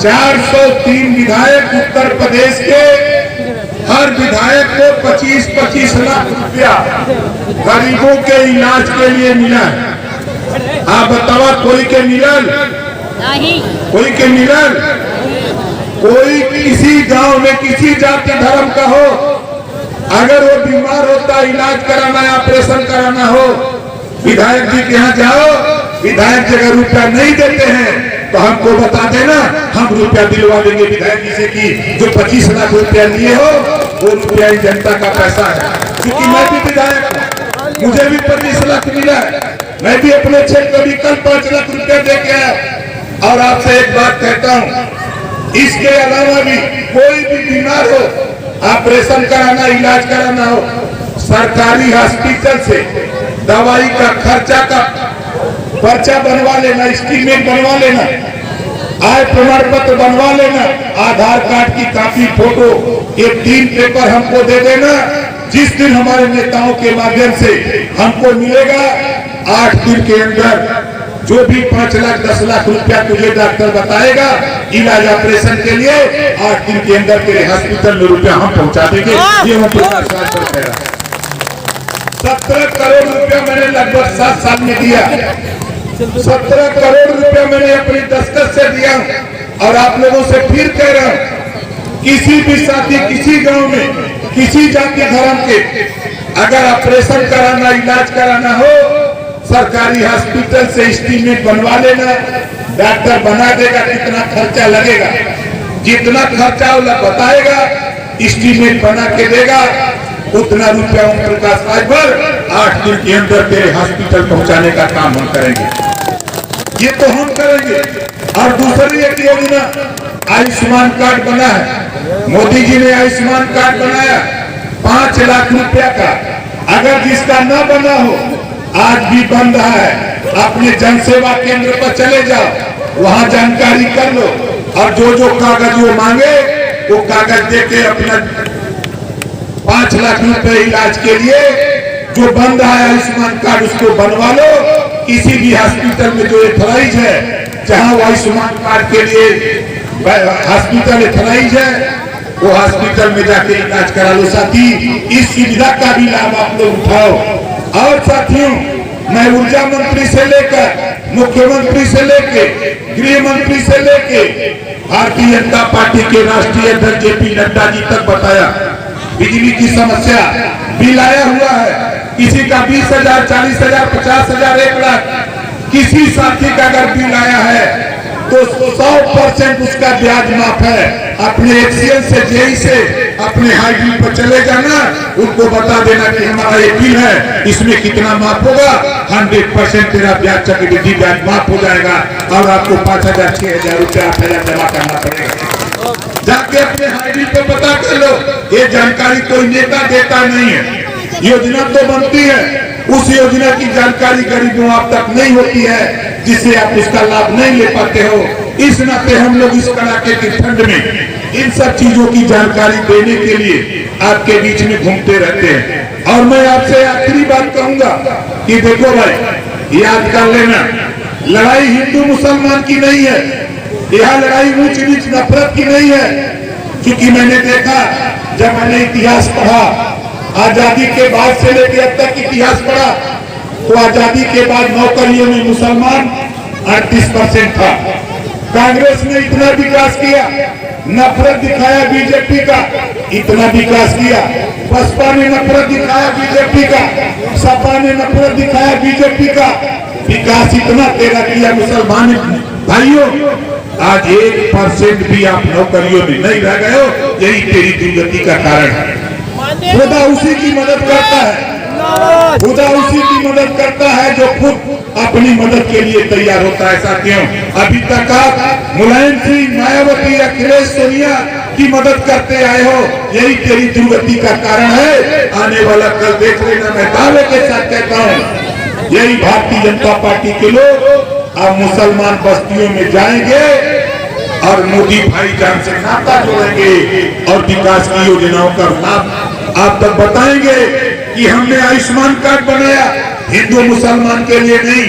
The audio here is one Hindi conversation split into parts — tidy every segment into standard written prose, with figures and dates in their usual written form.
403 विधायक उत्तर प्रदेश के हर विधायक को 25-25 लाख रुपया गरीबों के इलाज के लिए मिला है। आप बताओ कोई के मिलल नहीं, कोई के मिलल? कोई किसी गांव में किसी जाति धर्म का हो, अगर वो बीमार होता, इलाज कराना है, ऑपरेशन कराना हो, विधायक जी के यहाँ जाओ, विधायक जी अगर रुपया नहीं देते हैं तो हमको बता देना, हम रुपया दिलवा देंगे विधायक जी से कि जो 25 लाख रुपया लिए हो वो रुपया जनता का पैसा है। क्योंकि मैं भी विधायक हूँ, मुझे भी 25 लाख मिला है, मैं भी अपने क्षेत्र में कल 5 लाख रुपया दे के आया। और आपसे एक बात कहता हूँ, इसके अलावा भी कोई भी बीमार हो, ऑपरेशन कराना, इलाज कराना हो, सरकारी हॉस्पिटल से दवाई का खर्चा का पर्चा बनवा लेना, स्टेटमेंट बनवा लेना, आय प्रमाण पत्र बनवा लेना, आधार कार्ड की कॉपी, फोटो, ये 3 पेपर हमको दे देना। जिस दिन हमारे नेताओं के माध्यम से हमको मिलेगा, 8 दिन के अंदर जो भी 5 लाख 10 लाख रुपया तुझे डॉक्टर बताएगा इलाज ऑपरेशन के लिए, 8 दिन के अंदर तेरे हॉस्पिटल में रुपया हम पहुंचा देंगे। ये हम 17 करोड़ रुपया मैंने लगभग 7 साल में दिया, 17 करोड़ रुपया मैंने अपनी दस्तक से दिया। और आप लोगों से फिर कह रहा हूं, किसी भी साथी, किसी गांव में, किसी जाति धर्म के अगर ऑपरेशन कराना, इलाज कराना हो, सरकारी हॉस्पिटल से एस्टीमेट बनवा लेना, डॉक्टर बना देगा, कितना खर्चा लगेगा, जितना खर्चा वाला बताएगा, एस्टीमेट बना के देगा, उतना रुपया ओम प्रकाश राजभर 8 दिन के अंदर तेरे हॉस्पिटल पहुंचाने का काम हम करेंगे। ये तो हम करेंगे। और दूसरी एक योजना आयुष्मान कार्ड बना है, मोदी जी ने आयुष्मान कार्ड बनाया 5 लाख रुपया का। अगर जिसका न बना हो, आज भी बन रहा है, अपने जन सेवा केंद्र पर चले जाओ, वहां जानकारी कर लो, और जो कागज वो मांगे वो कागज देके अपना 5 लाख रुपए इलाज के लिए जो बन रहा है आयुष्मान कार्ड, उसको बनवा लो। किसी भी हॉस्पिटल में जो एथराइज है, जहां वो आयुष्मान कार्ड के लिए हॉस्पिटल एथराइज है, वो हॉस्पिटल में जाके इलाज करा लो। साथी, इस सुविधा का भी लाभ आप लोग उठाओ। और साथियों, मैं ऊर्जा मंत्री से लेकर मुख्यमंत्री से लेके गृह मंत्री से लेके भारतीय जनता पार्टी के राष्ट्रीय अध्यक्ष JP नड्डा जी तक बताया। बिजली की समस्या बिल आया हुआ है, किसी का 20,000, 40,000, 50,000, 1 लाख, किसी साथी का अगर बिल आया है तो 100% उसका ब्याज माफ है। अपने एक्सीएल से, जेई से अपने हाई बिल पर चले जाना, उनको बता देना कि हमारा ये बिल है, इसमें कितना माफ होगा, 100% तेरा ब्याज चक्रवृद्धि ब्याज माफ हो जाएगा और आपको 5,000, 6,000 रुपया, 8,000 जमा करना पड़ेगा। जाके अपने हाई बिल पर पता कर लो। ये जानकारी कोई नेता देता नहीं है, योजना तो बनती है, उस योजना की जानकारी गरीबों आप तक नहीं होती है, जिससे आप उसका लाभ नहीं ले पाते हो। इस नाते हम लोग इस कड़ाके की ठंड में इन सब चीजों की जानकारी देने के लिए आपके बीच में घूमते रहते हैं। और मैं आपसे आखिरी बात कहूंगा कि देखो भाई, याद कर लेना, लड़ाई हिंदू मुसलमान की नहीं है, यह लड़ाई ऊंच नीच नफरत की नहीं है। क्योंकि मैंने देखा, जब मैंने इतिहास पढ़ा, आजादी के बाद से लेकर अब तक इतिहास पढ़ा, तो आजादी के बाद नौकरियों में मुसलमान 38% था। कांग्रेस ने इतना विकास किया, नफरत दिखाया बीजेपी का, इतना विकास किया। बसपा ने नफरत दिखाया बीजेपी का, सपा ने नफरत दिखाया बीजेपी का, विकास इतना तेरा किया मुसलमान भाइयों। आज 1% भी आप नौकरियों में नहीं रह गए हो, यही तेरी दुर्गति का कारण है। खुदा उसी की मदद करता है, खुदा उसी की मदद करता है जो खुद अपनी मदद के लिए तैयार होता है। साथियों, अभी तक आप मुलायम सिंह, मायावती, अखिलेश, सोनिया की मदद करते आए हो, यही तेरी दुर्गति का कारण है। आने वाला कल देख लेना, मैं दावे के साथ कहता हूँ, यही भारतीय जनता पार्टी के लोग अब मुसलमान बस्तियों में जाएंगे और मोदी भाईजान से नाता जोड़ेंगे और विकास की योजनाओं का लाभ आप तक बताएंगे कि हमने आयुष्मान कार्ड बनाया, हिंदू मुसलमान के लिए नहीं,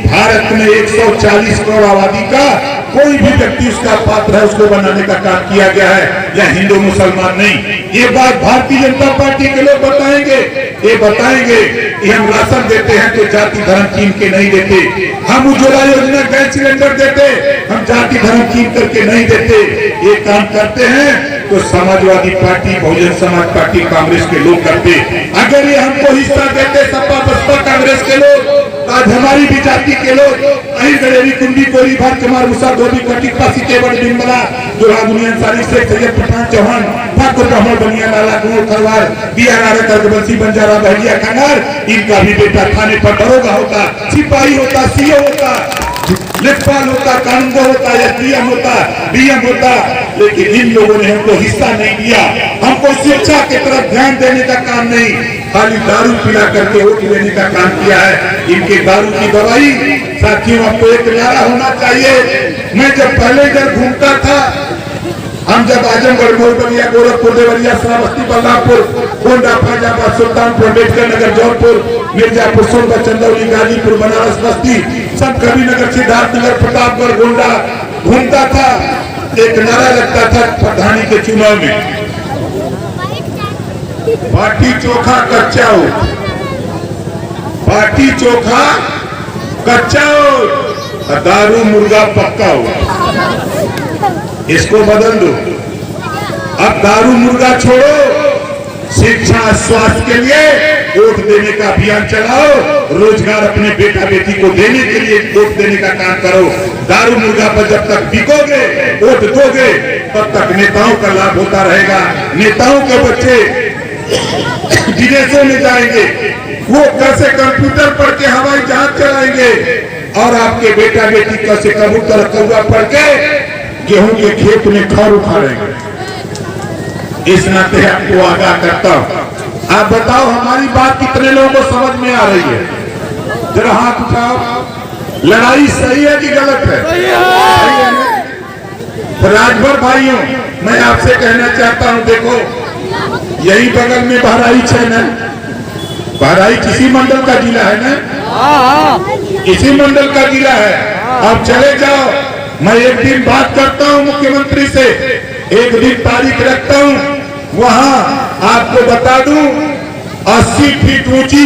भारत में 140 करोड़ आबादी का कोई भी व्यक्ति उसका पात्र है, उसको बनाने का काम किया गया है, या हिंदू मुसलमान नहीं। ये बात भारतीय जनता पार्टी के लोग बताएंगे, ये बताएंगे कि हम राशन देते हैं तो जाति धर्म कीन के नहीं देते, हम उज्ज्वला योजना गैस सिलेंडर देते, हम जाति धर्म कीन करके नहीं देते। ये काम करते हैं तो समाजवादी पार्टी, बहुजन समाज पार्टी, कांग्रेस के लोग करते। अगर ये हमको हिस्सा देते सपा बसपा कांग्रेस के लोग, आज हमारी भी जाति के लोग अहिर गडेरी कुंडी कोरी भार कुमार मुसा धोबी कटिक पासी केवड़ बिंबला जोड़ा दुनिया सारी से सैयद पठान चौहान ठाकुर ब्राह्मण बनिया लाला कुंवर खरवार दिया नारे कर्जबंसी बंजारा बहलिया खंगार, इनका भी बेटा थाने पर दरोगा होता, सिपाही होता, सीओ होता, लेखपाल होता, कानूनगो होता, या डीएम होता, लेकिन इन लोगों ने हमको हिस्सा नहीं दिया। हमको शिक्षा की तरफ ध्यान देने का काम नहीं, खाली दारू पिला करके वोट लेने का काम किया है। इनके दारू की दवाई साथियों आपको एक न्यारा होना चाहिए। मैं जब पहले इधर घूमता था, हम जब आजमगढ़ मोरबलिया गोरखपुर देवरिया श्रावस्ती बलरामपुर गोंडा फैजाबाद सुल्तानपुर अम्बेडकर नगर जौनपुर मिर्जापुर सोनभद्र चंदौली गाजीपुर बनारस बस्ती सब कभी नगर सिद्धार्थ नगर प्रतापगढ़ गोंडा घूमता था, एक नारा लगता था प्रधानी के चुनाव में, बाटी चोखा कच्चा हो, बाटी चोखा कच्चा हो, दारू मुर्गा पक्का हो। इसको बदल दो, अब दारू मुर्गा छोड़ो, शिक्षा स्वास्थ्य के लिए वोट देने का अभियान चलाओ, रोजगार अपने बेटा बेटी को देने के लिए वोट देने का काम करो। दारू मुर्गा पर जब तक बिकोगे, वोट दोगे, तब तक नेताओं का लाभ होता रहेगा। नेताओं के बच्चे विदेशों में जाएंगे, वो कैसे कंप्यूटर पढ़ के हवाई जहाज चलाएंगे, और आपके बेटा बेटी कैसे कबूतर कौवा पढ़ के गेहूं के खेत में खर उखाड़ेंगे। इस नाते आपको आगाह करता हूं, आप बताओ हमारी बात कितने लोगों को समझ में आ रही है? जरा हाथ उठाओ। लड़ाई सही है कि गलत है? सही है ना? तो राजभर भाइयों, मैं आपसे कहना चाहता हूं, देखो यही बगल में बहराइच है ना, बहराइच इसी मंडल का जिला है ना, इसी मंडल का जिला है। आप चले जाओ, मैं एक दिन बात करता हूं मुख्यमंत्री से, एक दिन तारीख रखता हूं, वहां आपको बता दूं 80 फीट ऊंची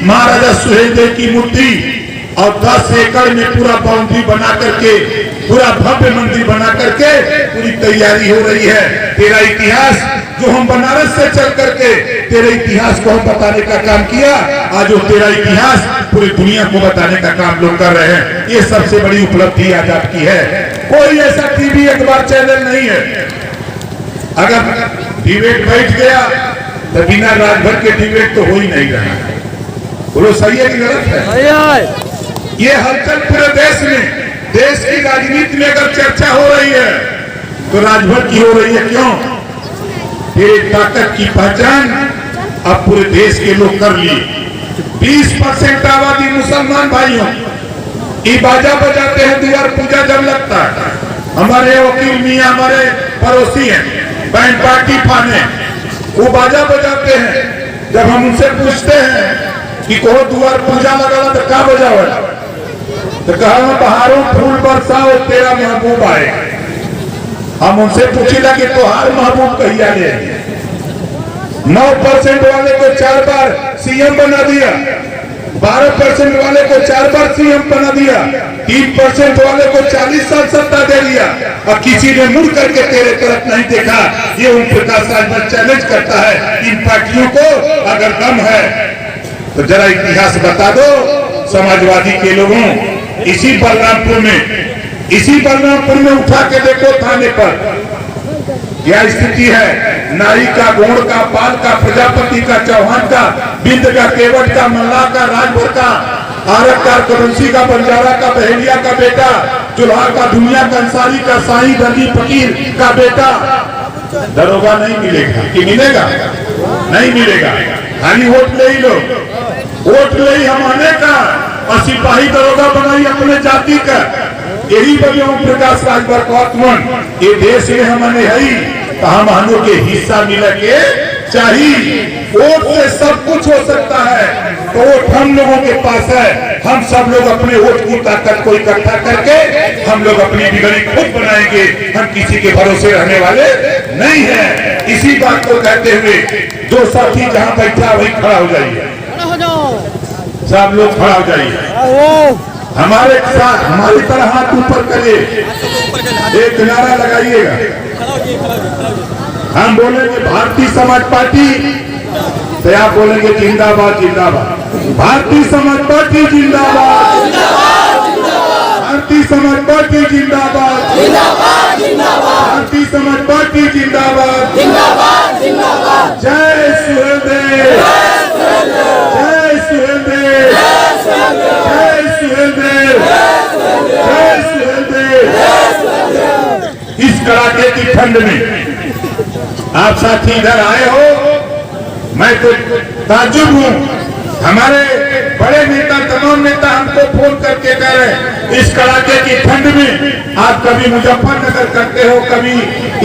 महाराजा सुहेलदेव की मूर्ति और 10 एकड़ में पूरा बाउंड्री बना करके, पूरा भव्य मंदिर बना करके पूरी तैयारी हो रही है। तेरा इतिहास जो हम बनारस से चल करके तेरे इतिहास को हम बताने का काम किया, आज वो तेरा इतिहास पूरी दुनिया को बताने का काम लोग कर रहे हैं। ये सबसे बड़ी उपलब्धि आज आपकी है। कोई ऐसा टीवी अखबार चैनल नहीं है, अगर डिबेट बैठ गया तो बिना राजभर के डिबेट तो हो ही नहीं रहा। बोलो सही है कि गलत है? ये हलचल पूरे देश में, देश की राजनीति में अगर चर्चा हो रही है तो राजभर की हो रही है। क्यों? तेरी ताकत की पहचान अब पूरे देश के लोग कर लिए। 20% आबादी मुसलमान भाइयों, ये बाजा बजाते हैं द्वार पूजा जब लगता है। हमारे वकील मियाँ हमारे पड़ोसी हैं, बैंड पार्टी फाने, वो बाजा बजाते हैं। जब हम उनसे पूछते हैं कि को द्वार पूजा लगा तो क्या बजाओ, तो कहा बहारों फूल बरसाओ तेरा महबूब आए। हम उनसे पूछेगा कि तोहार महबूब कहिया ले। 9% वाले को 4 बार सीएम बना दिया, 12% वाले को 4 बार सीएम बना दिया, 3% वाले को 40 साल सत्ता दे दिया, और किसी ने मुड़ करके तेरे तरफ नहीं देखा। ये ओम प्रकाश राजभर चैलेंज करता है इन पार्टियों को, अगर दम है तो जरा इतिहास बता दो समाजवादी के लोगों। इसी बलरामपुर में उठा के देखो थाने पर क्या स्थिति है। नाई का, गोड़ का, पाल का, प्रजापति का, चौहान का, बिंद का, केवट का, मल्ला का, राजभर का, आरक का, कबंसी का, बंजारा का, बहेलिया का बेटा, चुल्हा का, दुनिया का, अंसारी का, साई दर्जी फकीर का बेटा दरोगा नहीं मिलेगा। कि मिलेगा? नहीं मिलेगा। खाली वोट ले ही लो, वोट ले ही हमारे का, और सिपाही दरोगा बनाई अपने जाति का। यही बने ओम प्रकाश राजभर को ये देश में हमने है, तो हम के हिस्सा मिल के चाहिए। वोट से सब कुछ हो सकता है, तो वोट हम लोगों के पास है। हम सब लोग अपने वोट की ताकत को इकट्ठा करके हम लोग अपनी बिगड़ी खुद बनाएंगे। हम किसी के भरोसे रहने वाले नहीं हैं। इसी बात को कहते हुए जो साथी जहां बैठा वही खड़ा हो जाइए, सब लोग खड़ा हो जाइए। हमारे साथ हमारी तरह हाथ ऊपर करिए, एक नारा लगाइएगा। हम बोलेंगे भारतीय समाज पार्टी, तो आप बोलेंगे जिंदाबाद जिंदाबाद। भारतीय समाज पार्टी जिंदाबाद, भारतीय समाज पार्टी जिंदाबाद, भारतीय समाज पार्टी जिंदाबाद। जय सुहेलदेव, जय सुहेलदेव, जय सुहेलदेव, जय सुहेलदेव। इस कड़ाके की ठंड में आप साथी इधर आए हो, मैं तो ताज्जुब हूँ। हमारे बड़े नेता, तमाम नेता हमको फोन करके कह रहे इस कड़ाके की ठंड में आप कभी मुजफ्फरनगर करते हो, कभी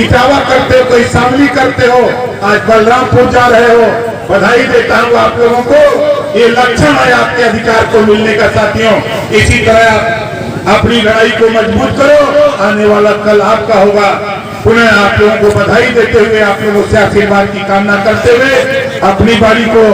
इटावा करते हो, कभी शामली करते हो, आज बलरामपुर जा रहे हो। बधाई देता हूँ आप लोगों को। ये लक्षण है आपके अधिकार को मिलने का साथियों। इसी तरह आप अपनी लड़ाई को मजबूत करो, आने वाला कल आपका होगा। पुनः आप लोगों को बधाई देते हुए, आप लोगों से आशीर्वाद की कामना करते हुए अपनी बारी को